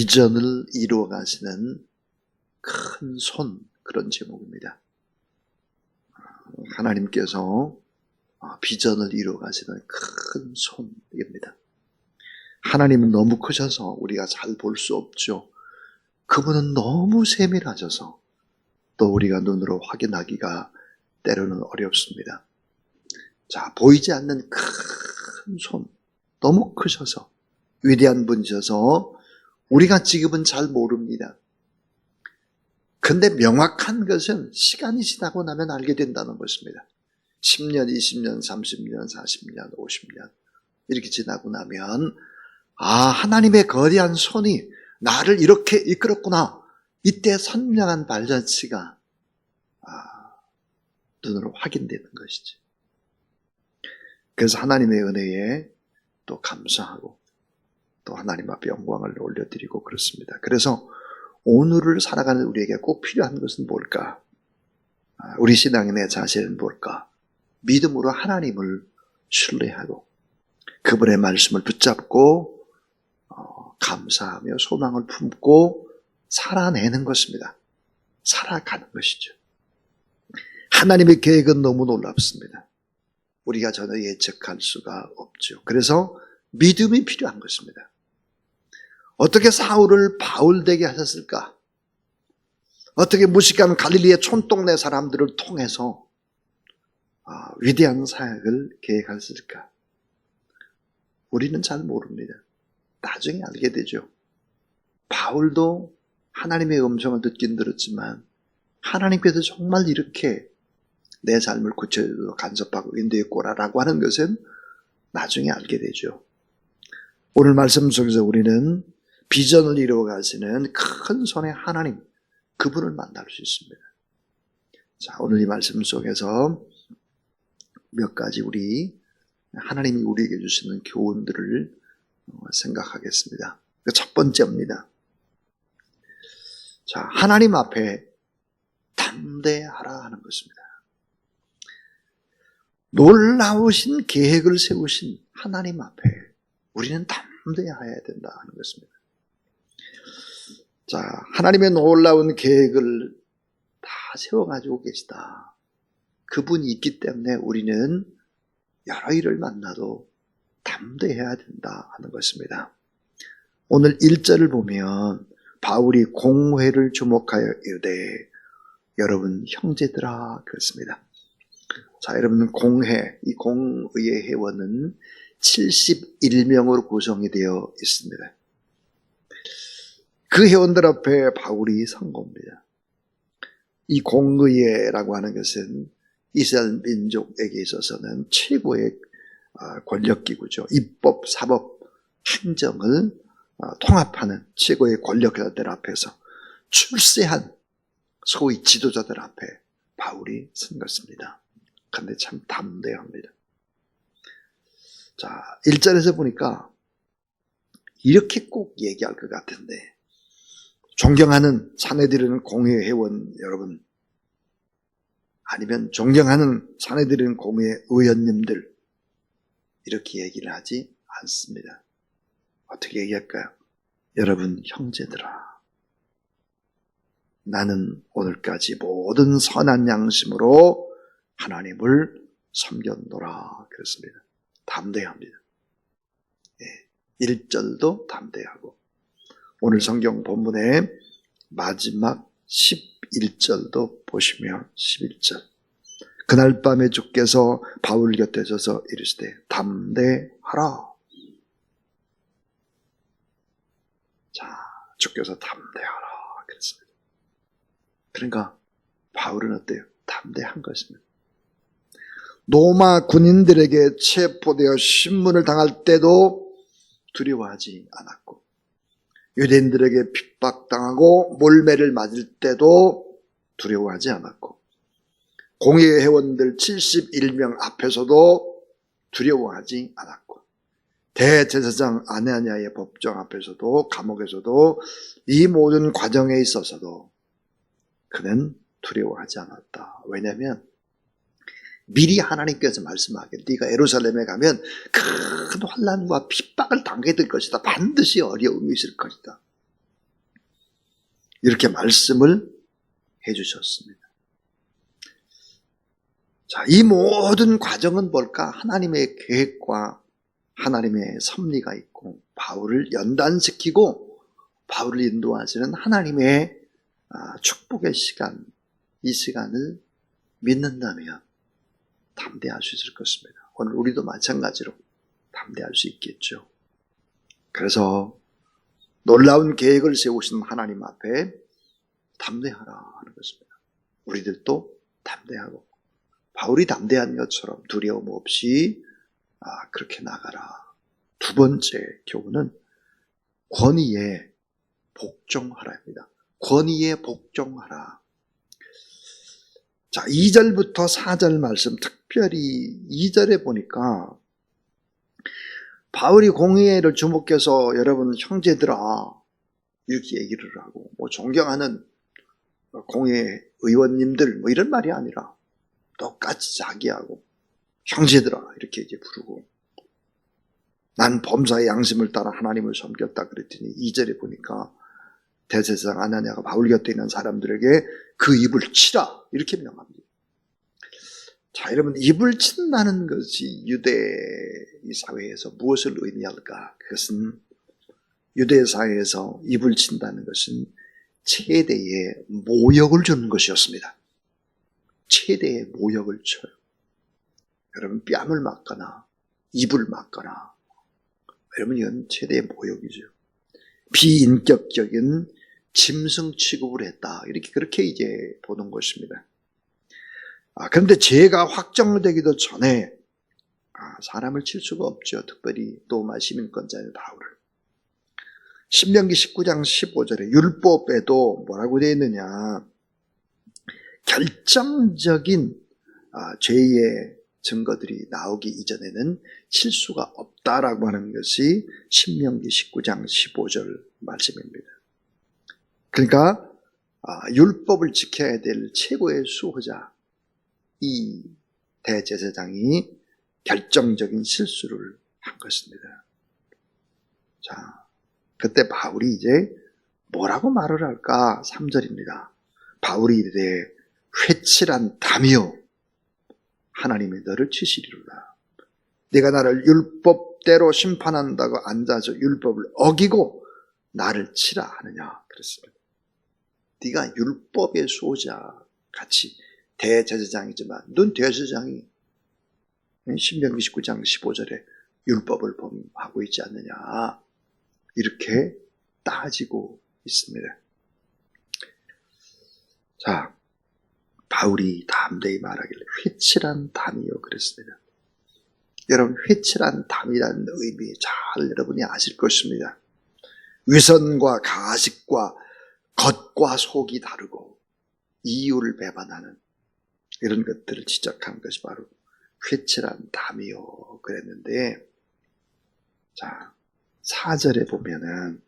비전을 이루어 가시는 큰 손, 그런 제목입니다. 하나님께서 비전을 이루어 가시는 큰 손입니다. 하나님은 너무 크셔서 우리가 잘 볼 수 없죠. 그분은 너무 세밀하셔서 또 우리가 눈으로 확인하기가 때로는 어렵습니다. 자, 보이지 않는 큰 손, 너무 크셔서 위대한 분이셔서 우리가 지금은 잘 모릅니다. 근데 명확한 것은 시간이 지나고 나면 알게 된다는 것입니다. 10년, 20년, 30년, 40년, 50년 이렇게 지나고 나면 하나님의 거대한 손이 나를 이렇게 이끌었구나. 이때 선명한 발자취가 눈으로 확인되는 것이지. 그래서 하나님의 은혜에 또 감사하고 또 하나님 앞에 영광을 올려드리고 그렇습니다. 그래서 오늘을 살아가는 우리에게 꼭 필요한 것은 뭘까? 우리 신앙의 내 자세는 뭘까? 믿음으로 하나님을 신뢰하고 그분의 말씀을 붙잡고 감사하며 소망을 품고 살아내는 것입니다. 살아가는 것이죠. 하나님의 계획은 너무 놀랍습니다. 우리가 전혀 예측할 수가 없죠. 그래서 믿음이 필요한 것입니다. 어떻게 사울을 바울 되게 하셨을까? 어떻게 무식한 갈릴리의 촌동네 사람들을 통해서 위대한 사역을 계획했을까? 우리는 잘 모릅니다. 나중에 알게 되죠. 바울도 하나님의 음성을 듣긴 들었지만 하나님께서 정말 이렇게 내 삶을 구체적으로 간섭하고 인도했구나라고 하는 것은 나중에 알게 되죠. 오늘 말씀 속에서 우리는 비전을 이루어 가시는 큰 손의 하나님, 그분을 만날 수 있습니다. 자, 오늘 이 말씀 속에서 몇 가지 하나님이 우리에게 주시는 교훈들을 생각하겠습니다. 첫 번째입니다. 자, 하나님 앞에 담대하라 하는 것입니다. 놀라우신 계획을 세우신 하나님 앞에 우리는 담대해야 된다 하는 것입니다. 자, 하나님의 놀라운 계획을 다 세워가지고 계시다. 그분이 있기 때문에 우리는 여러 일을 만나도 담대해야 된다 하는 것입니다. 오늘 1절을 보면 바울이 공회를 주목하여 이르되 여러분 형제들아 그렇습니다. 자, 여러분 이 공의의 회원은 71명으로 구성이 되어 있습니다. 그 회원들 앞에 바울이 선 겁니다. 이 공의회라고 하는 것은 이스라엘 민족에게 있어서는 최고의 권력기구죠. 입법, 사법, 행정을 통합하는 최고의 권력자들 앞에서 출세한 소위 지도자들 앞에 바울이 선 것입니다. 그런데 참 담대합니다. 자, 1절에서 보니까 이렇게 꼭 얘기할 것 같은데 존경하는 사내들은 공회 회원 여러분 아니면 존경하는 사내들은 공회 의원님들 이렇게 얘기를 하지 않습니다. 어떻게 얘기할까요? 여러분 형제들아 나는 오늘까지 모든 선한 양심으로 하나님을 섬겼노라 그랬습니다. 담대합니다. 1절도 담대하고 오늘 성경 본문의 마지막 11절도 보시면 11절 그날 밤에 주께서 바울 곁에 서서 이르시되 담대하라. 자, 주께서 담대하라 그랬습니다. 그러니까 바울은 어때요? 담대한 것입니다. 로마 군인들에게 체포되어 신문을 당할 때도 두려워하지 않았고 유대인들에게 핍박당하고 몰매를 맞을 때도 두려워하지 않았고 공회 회원들 71명 앞에서도 두려워하지 않았고 대제사장 아나니아의 법정 앞에서도 감옥에서도 이 모든 과정에 있어서도 그는 두려워하지 않았다. 왜냐하면 미리 하나님께서 말씀하기를 네가 예루살렘에 가면 큰 환난과 핍박을 당하게 될 것이다. 반드시 어려움이 있을 것이다. 이렇게 말씀을 해주셨습니다. 자, 이 모든 과정은 뭘까? 하나님의 계획과 하나님의 섭리가 있고 바울을 연단시키고 바울을 인도하시는 하나님의 축복의 시간, 이 시간을 믿는다면 담대할 수 있을 것입니다. 오늘 우리도 마찬가지로 담대할 수 있겠죠. 그래서 놀라운 계획을 세우신 하나님 앞에 담대하라 하는 것입니다. 우리들도 담대하고 바울이 담대한 것처럼 두려움 없이 그렇게 나가라. 두 번째 교훈은 권위에 복종하라입니다. 권위에 복종하라. 자, 2절부터 4절 말씀, 특별히 2절에 보니까 바울이 공의회를 주목해서 여러분 형제들아 이렇게 얘기를 하고 존경하는 공의회 의원님들 이런 말이 아니라 똑같이 자기하고 형제들아 이렇게 이제 부르고 난 범사의 양심을 따라 하나님을 섬겼다 그랬더니 2절에 보니까 대제사장 아나니아가 바울 곁에 있는 사람들에게 그 입을 치라 이렇게 명합니다. 자, 여러분 입을 친다는 것이 유대 사회에서 무엇을 의미할까? 그것은 유대 사회에서 입을 친다는 것은 최대의 모욕을 주는 것이었습니다. 최대의 모욕을 쳐요. 여러분 뺨을 맞거나 입을 맞거나 여러분 이건 최대의 모욕이죠. 비인격적인 짐승 취급을 했다. 그렇게 이제 보는 것입니다. 그런데 죄가 확정되기도 전에 사람을 칠 수가 없죠. 특별히 로마 시민권자인 바울을. 신명기 19장 15절에 율법에도 뭐라고 되어 있느냐. 결정적인 죄의 증거들이 나오기 이전에는 칠 수가 없다라고 하는 것이 신명기 19장 15절 말씀입니다. 그러니까 율법을 지켜야 될 최고의 수호자 이 대제사장이 결정적인 실수를 한 것입니다. 자, 그때 바울이 이제 뭐라고 말을 할까? 3절입니다. 바울이 이르되 회칠한 담이요 하나님이 너를 치시리로다. 네가 나를 율법대로 심판한다고 앉아서 율법을 어기고 나를 치라 하느냐 그랬습니다. 네가 율법의 수호자 같이 대제사장이지만 넌 대제사장이 신명기 19장 15절에 율법을 범하고 있지 않느냐 이렇게 따지고 있습니다. 자, 바울이 담대히 말하길래 회칠한 담이요 그랬습니다. 여러분 회칠한 담이라는 의미 잘 여러분이 아실 것입니다. 위선과 가식과 겉과 속이 다르고 이유를 배반하는 이런 것들을 지적한 것이 바로 회칠한 담이요 그랬는데, 자 4절에 보면은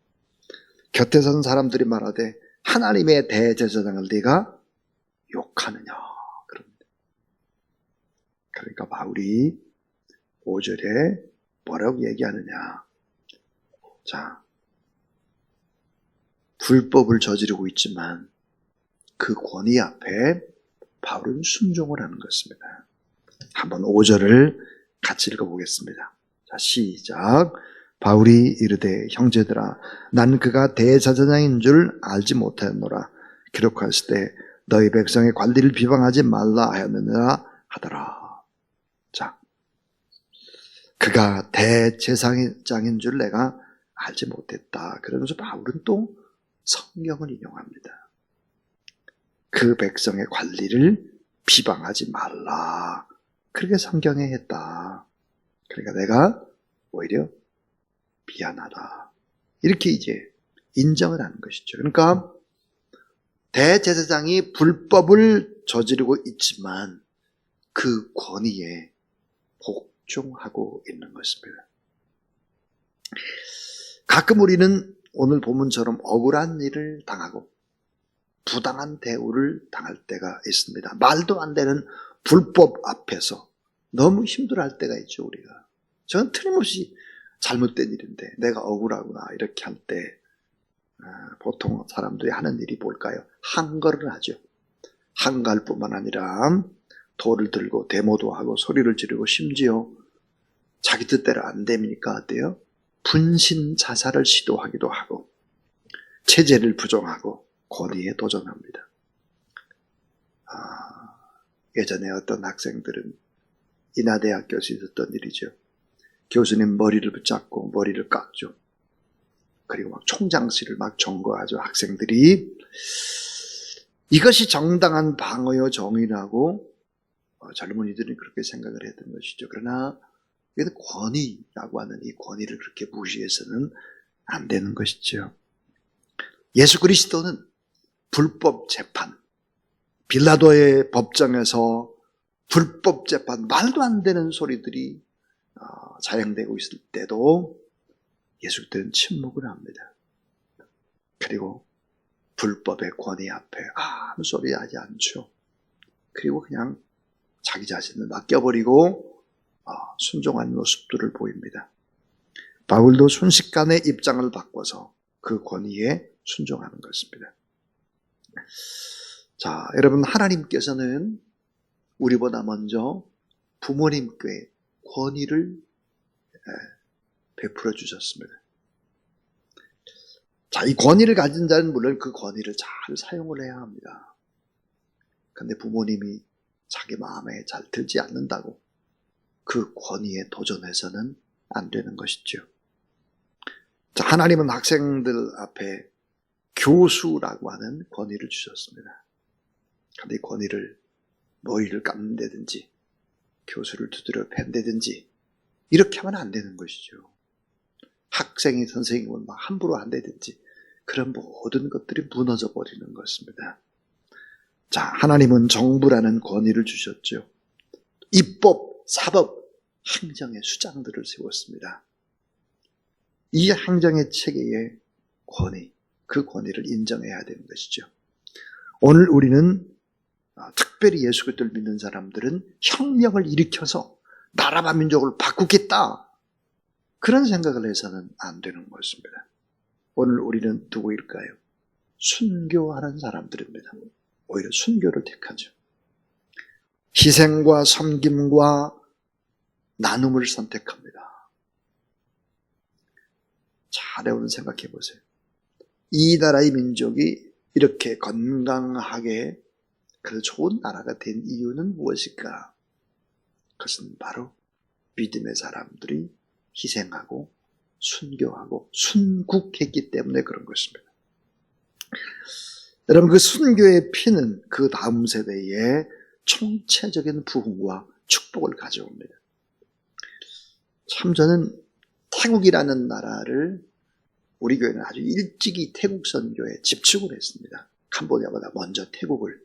곁에 선 사람들이 말하되 하나님의 대제사장을 네가 욕하느냐 그럽니다. 그러니까 바울이 5절에 뭐라고 얘기하느냐. 자, 불법을 저지르고 있지만 그 권위 앞에 바울은 순종을 하는 것입니다. 한번 5절을 같이 읽어보겠습니다. 자, 시작. 바울이 이르되 형제들아 난 그가 대제사장인 줄 알지 못하였노라. 기록하실 때 너희 백성의 관리를 비방하지 말라 하였느니라 하더라. 자, 그가 대제사장인 줄 내가 알지 못했다. 그러면서 바울은 또 성경을 인용합니다. 그 백성의 관리를 비방하지 말라. 그렇게 성경에 했다. 그러니까 내가 오히려 미안하다. 이렇게 이제 인정을 하는 것이죠. 그러니까 대제사장이 불법을 저지르고 있지만 그 권위에 복종하고 있는 것입니다. 가끔 우리는 오늘 본문처럼 억울한 일을 당하고 부당한 대우를 당할 때가 있습니다. 말도 안 되는 불법 앞에서 너무 힘들어할 때가 있죠. 우리가. 저는 틀림없이 잘못된 일인데 내가 억울하구나 이렇게 할 때 보통 사람들이 하는 일이 뭘까요? 한거를 하죠. 한가할 뿐만 아니라 돌을 들고 데모도 하고 소리를 지르고 심지어 자기 뜻대로 안 되니까 어때요? 분신 자살을 시도하기도 하고 체제를 부정하고 권위에 도전합니다. 예전에 어떤 학생들은 인하대학교에서 있었던 일이죠. 교수님 머리를 붙잡고 머리를 깎죠. 그리고 막 총장실을 막 점거하죠. 학생들이 이것이 정당한 방어요 정의라고 젊은이들은 그렇게 생각을 했던 것이죠. 그러나 이건 권위라고 하는 이 권위를 그렇게 무시해서는 안 되는 것이죠. 예수 그리스도는 불법 재판, 빌라도의 법정에서 불법 재판, 말도 안 되는 소리들이 자행되고 있을 때도 예수 그리스도는 침묵을 합니다. 그리고 불법의 권위 앞에 아무 소리 하지 않죠. 그리고 그냥 자기 자신을 맡겨버리고 순종하는 모습들을 보입니다. 바울도 순식간에 입장을 바꿔서 그 권위에 순종하는 것입니다. 자, 여러분, 하나님께서는 우리보다 먼저 부모님께 권위를 베풀어 주셨습니다. 자, 이 권위를 가진 자는 물론 그 권위를 잘 사용을 해야 합니다. 그런데 부모님이 자기 마음에 잘 들지 않는다고 그 권위에 도전해서는 안 되는 것이죠. 자, 하나님은 학생들 앞에 교수라고 하는 권위를 주셨습니다. 그런데 이 권위를 머리를 깎는다든지 교수를 두드려 팬다든지 이렇게 하면 안 되는 것이죠. 학생이 선생님을 막 함부로 한다든지 그런 모든 것들이 무너져 버리는 것입니다. 자, 하나님은 정부라는 권위를 주셨죠. 입법, 사법, 행정의 수장들을 세웠습니다. 이 행정의 체계의 권위, 그 권위를 인정해야 되는 것이죠. 오늘 우리는 특별히 예수 그리스도를 믿는 사람들은 혁명을 일으켜서 나라와 민족을 바꾸겠다, 그런 생각을 해서는 안 되는 것입니다. 오늘 우리는 누구일까요? 순교하는 사람들입니다. 오히려 순교를 택하죠. 희생과 섬김과 나눔을 선택합니다. 잘 여러분 생각해 보세요. 이 나라의 민족이 이렇게 건강하게 그 좋은 나라가 된 이유는 무엇일까? 그것은 바로 믿음의 사람들이 희생하고 순교하고 순국했기 때문에 그런 것입니다. 여러분, 그 순교의 피는 그 다음 세대에 총체적인 부흥과 축복을 가져옵니다. 참 저는 태국이라는 나라를 우리 교회는 아주 일찍이 태국 선교에 집중을 했습니다. 캄보디아보다 먼저 태국을.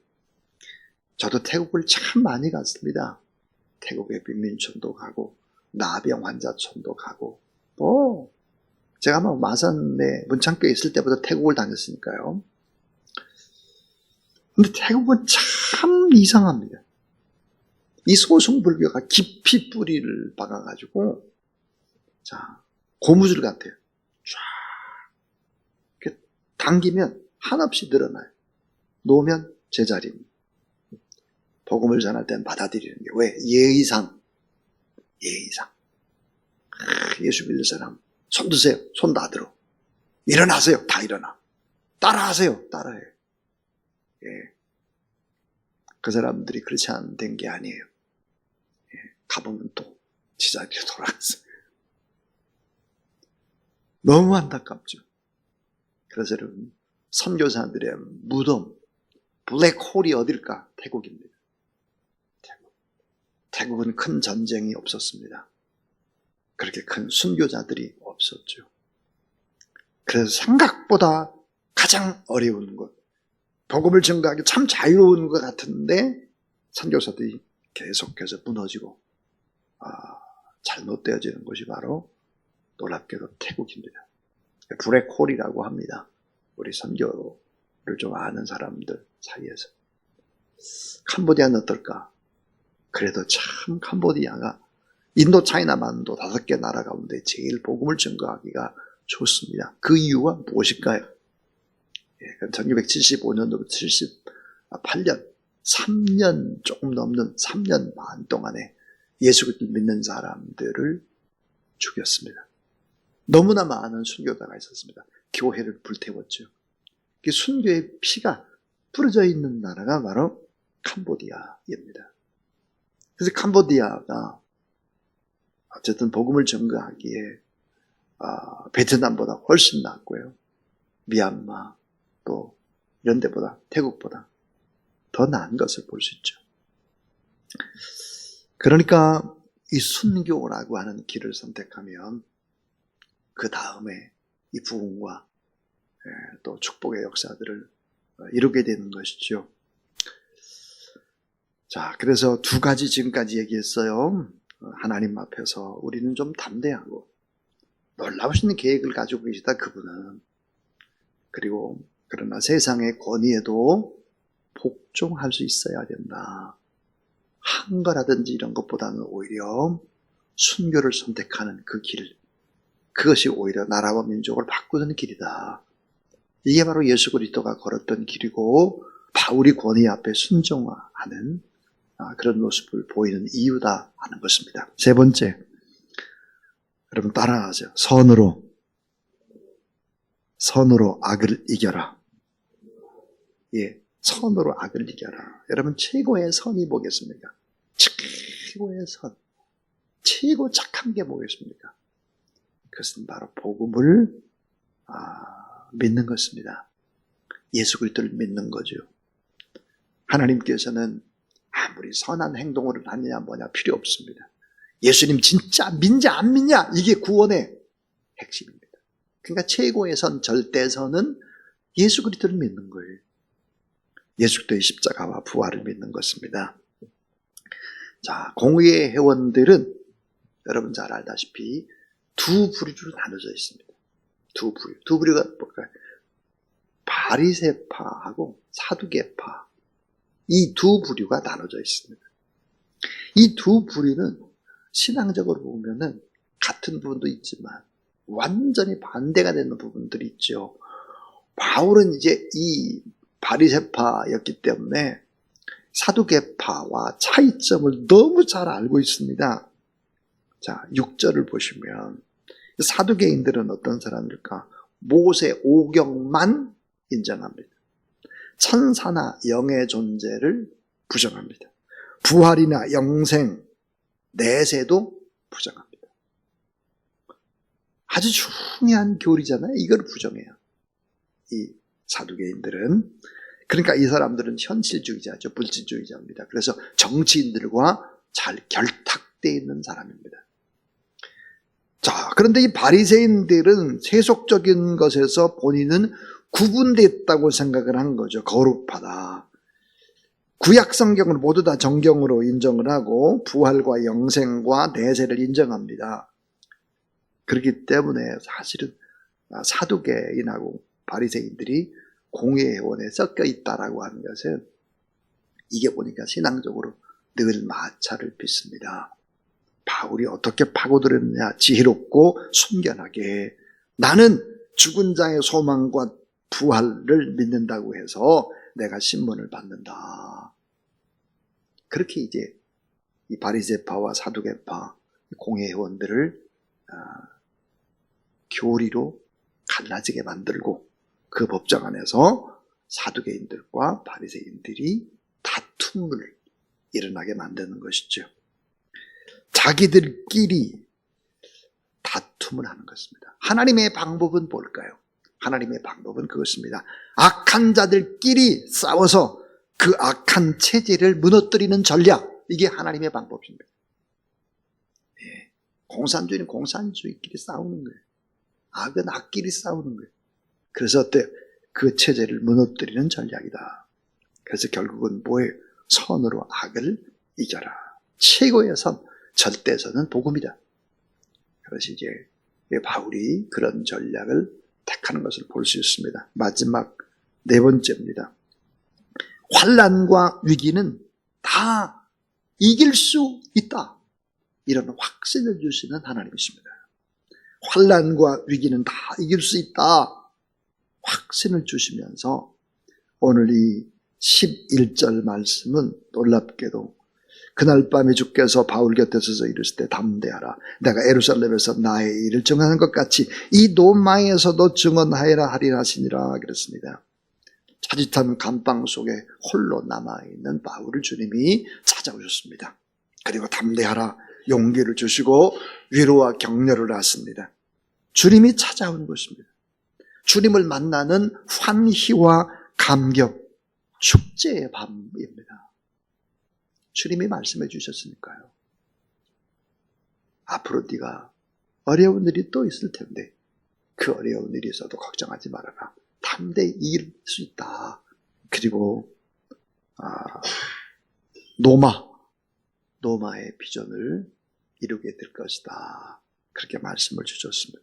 저도 태국을 참 많이 갔습니다. 태국의 빈민촌도 가고 나병 환자촌도 가고 제가 마산에 문창교에 있을 때부터 태국을 다녔으니까요. 근데 태국은 참 이상합니다. 이 소승불교가 깊이 뿌리를 박아가지고 자, 고무줄 같아요. 쫙 이렇게 당기면 한없이 늘어나요. 놓으면 제자리입니다. 복음을 전할 때는 받아들이는 게 왜? 예의상. 예수 믿는 사람 손 드세요. 손 다 들어. 일어나세요. 다 일어나. 따라하세요. 따라해요. 예. 그 사람들이 그렇지 않은 게 아니에요. 예. 가보면 또 제자리로 돌아갔어요. 너무 안타깝죠. 그래서 여러분, 선교사들의 무덤, 블랙홀이 어딜까? 태국입니다. 태국은 큰 전쟁이 없었습니다. 그렇게 큰 순교자들이 없었죠. 그래서 생각보다 가장 어려운 것, 복음을 전가하기 참 자유로운 것 같은데 선교사들이 계속해서 무너지고 잘못되어지는 것이 바로 놀랍게도 태국입니다. 블랙홀이라고 합니다. 우리 선교를 좀 아는 사람들 사이에서. 캄보디아는 어떨까? 그래도 참 캄보디아가 인도, 차이나, 만도 5개 나라 가운데 제일 복음을 전가하기가 좋습니다. 그 이유가 무엇일까요? 1975년부터 78년, 3년 조금 넘는 3년 반 동안에 예수 그리스도를 믿는 사람들을 죽였습니다. 너무나 많은 순교자가 있었습니다. 교회를 불태웠죠. 순교의 피가 뿌려져 있는 나라가 바로 캄보디아입니다. 그래서 캄보디아가 어쨌든 복음을 전거하기에 베트남보다 훨씬 낫고요. 미얀마 또 이런 데보다, 태국보다 더 나은 것을 볼 수 있죠. 그러니까 이 순교라고 하는 길을 선택하면 그 다음에 이 부흥과 또 축복의 역사들을 이루게 되는 것이죠. 자, 그래서 두 가지 지금까지 얘기했어요. 하나님 앞에서 우리는 좀 담대하고 놀라우신 계획을 가지고 계시다, 그분은. 그리고 그러나 세상의 권위에도 복종할 수 있어야 된다. 한 거라든지 이런 것보다는 오히려 순교를 선택하는 그 길, 그것이 오히려 나라와 민족을 바꾸는 길이다. 이게 바로 예수 그리스도가 걸었던 길이고 바울이 권위 앞에 순종하는 그런 모습을 보이는 이유다 하는 것입니다. 세 번째, 여러분 따라하세요. 선으로 악을 이겨라. 예, 선으로 악을 이겨라. 여러분 최고의 선이 뭐겠습니까? 최고의 선, 최고 착한 게 뭐겠습니까? 그것은 바로 복음을 믿는 것입니다. 예수 그리스도를 믿는 거죠. 하나님께서는 아무리 선한 행동을 하느냐 뭐냐 필요 없습니다. 예수님 진짜 믿냐 안 믿냐, 이게 구원의 핵심입니다. 그러니까 최고의 선, 절대선은 예수 그리스도를 믿는 거예요. 예수 그리스도의 십자가와 부활을 믿는 것입니다. 자, 공의의 회원들은 여러분 잘 알다시피 두 부류로 나눠져 있습니다. 두 부류가 뭘까요? 바리새파하고 사두개파, 이 두 부류가 나눠져 있습니다. 이 두 부류는 신앙적으로 보면은 같은 부분도 있지만 완전히 반대가 되는 부분들이 있죠. 바울은 이제 이 바리새파였기 때문에 사두개파와 차이점을 너무 잘 알고 있습니다. 자, 6절을 보시면 사두개인들은 어떤 사람들일까? 모세 오경만 인정합니다. 천사나 영의 존재를 부정합니다. 부활이나 영생, 내세도 부정합니다. 아주 중요한 교리잖아요. 이걸 부정해요. 이 사두개인들은. 그러니까 이 사람들은 현실주의자죠. 물질주의자입니다. 그래서 정치인들과 잘 결탁되어 있는 사람입니다. 자, 그런데 이 바리새인들은 세속적인 것에서 본인은 구분됐다고 생각을 한 거죠. 거룩하다. 구약 성경을 모두 다 정경으로 인정을 하고 부활과 영생과 내세를 인정합니다. 그렇기 때문에 사실은 사두개인하고 바리새인들이 공의회원에 섞여 있다라고 하는 것은 이게 보니까 신앙적으로 늘 마찰을 빚습니다. 바울이 어떻게 파고들었느냐, 지혜롭고 순결하게 나는 죽은 자의 소망과 부활을 믿는다고 해서 내가 신문을 받는다. 그렇게 이제 이 바리새파와 사두개파 공회원들을 교리로 갈라지게 만들고 그 법정 안에서 사두개인들과 바리새인들이 다툼을 일어나게 만드는 것이죠. 자기들끼리 다툼을 하는 것입니다. 하나님의 방법은 뭘까요? 하나님의 방법은 그것입니다. 악한 자들끼리 싸워서 그 악한 체제를 무너뜨리는 전략, 이게 하나님의 방법입니다. 네. 공산주의는 공산주의끼리 싸우는 거예요. 악은 악끼리 싸우는 거예요. 그래서 어때요? 그 체제를 무너뜨리는 전략이다. 그래서 결국은 뭐예요? 선으로 악을 이겨라. 최고의 선, 절대선은 복음이다. 그래서 이제 바울이 그런 전략을 택하는 것을 볼 수 있습니다. 마지막 네 번째입니다. 환난과 위기는 다 이길 수 있다. 이런 확신을 주시는 하나님이십니다. 환난과 위기는 다 이길 수 있다. 확신을 주시면서 오늘 이 11절 말씀은 놀랍게도 그날 밤에 주께서 바울 곁에 서서 이르실 때 담대하라. 내가 예루살렘에서 나의 일을 증언한 것 같이 이 도마에서도 증언하여라 하리라 하시니라 그랬습니다. 차짓한 감방 속에 홀로 남아있는 바울을 주님이 찾아오셨습니다. 그리고 담대하라 용기를 주시고 위로와 격려를 하십니다. 주님이 찾아온 것입니다. 주님을 만나는 환희와 감격, 축제의 밤입니다. 주님이 말씀해 주셨으니까요. 앞으로 네가 어려운 일이 또 있을 텐데 그 어려운 일이 있어도 걱정하지 말아라. 담대히 이길 수 있다. 그리고 노마의 비전을 이루게 될 것이다. 그렇게 말씀을 주셨습니다.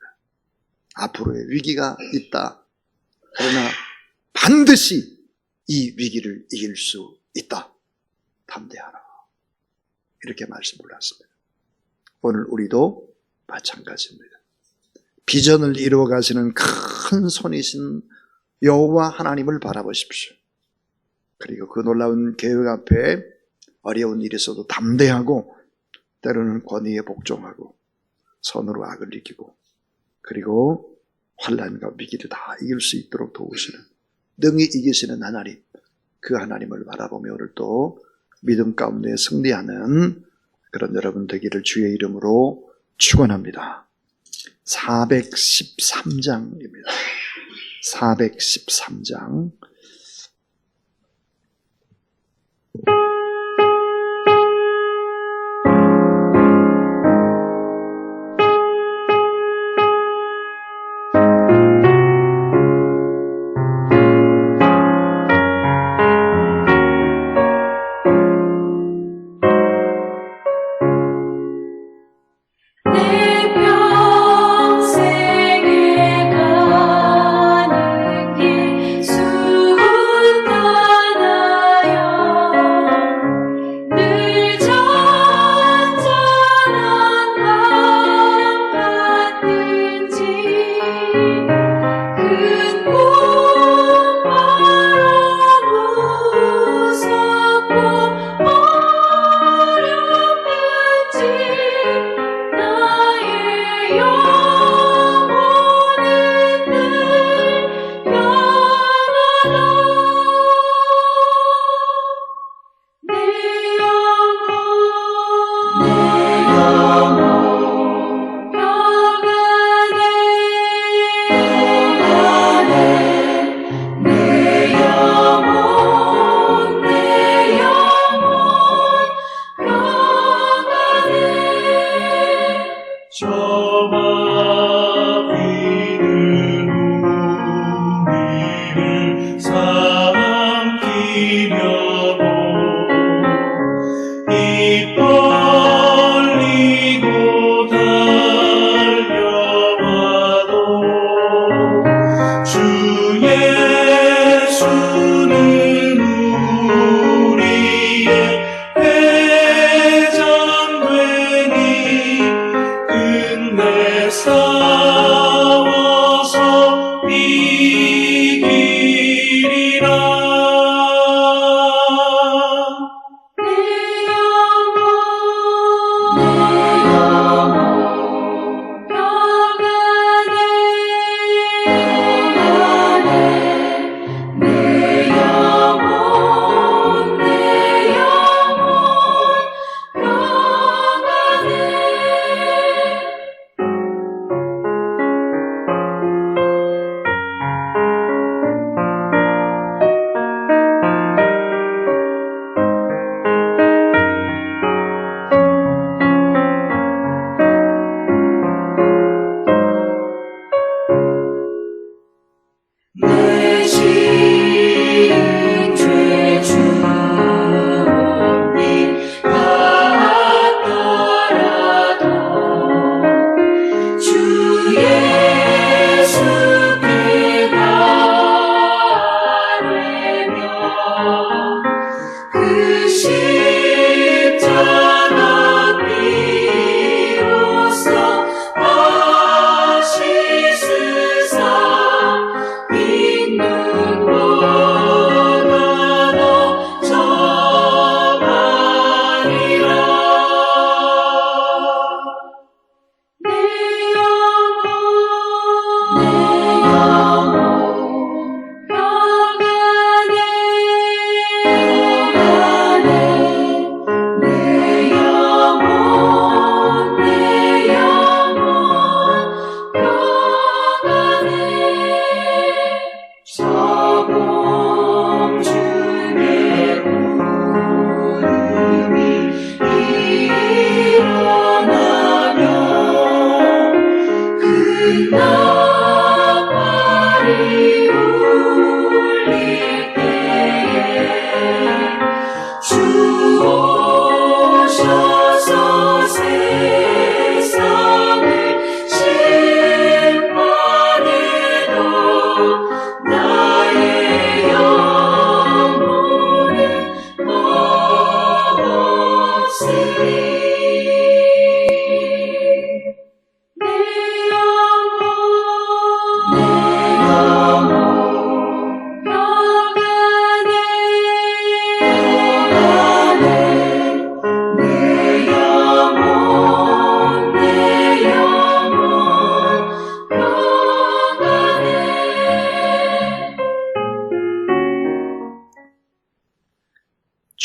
앞으로의 위기가 있다. 그러나 반드시 이 위기를 이길 수 있다. 담대하라. 이렇게 말씀을 하십니다. 오늘 우리도 마찬가지입니다. 비전을 이루어 가시는 큰 손이신 여호와 하나님을 바라보십시오. 그리고 그 놀라운 계획 앞에 어려운 일이 있어도 담대하고 때로는 권위에 복종하고 선으로 악을 이기고 그리고 환난과 위기를 다 이길 수 있도록 도우시는 능히 이기시는 하나님, 그 하나님을 바라보며 오늘 또 믿음 가운데 승리하는 그런 여러분 되기를 주의 이름으로 축원합니다. 413장입니다. 413장. 평생에 가는 길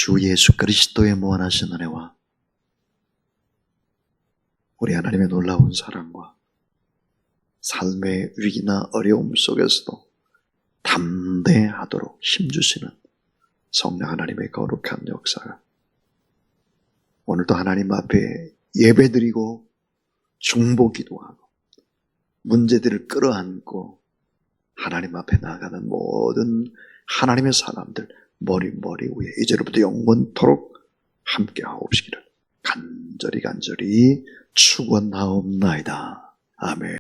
주 예수 그리스도의 무한하신 은혜와 우리 하나님의 놀라운 사랑과 삶의 위기나 어려움 속에서도 담대하도록 힘주시는 성령 하나님의 거룩한 역사가 오늘도 하나님 앞에 예배드리고 중보기도하고 문제들을 끌어안고 하나님 앞에 나가는 모든 하나님의 사람들 머리 위에 이제로부터 영원토록 함께 하옵시기를 간절히 축원하옵나이다. 아멘.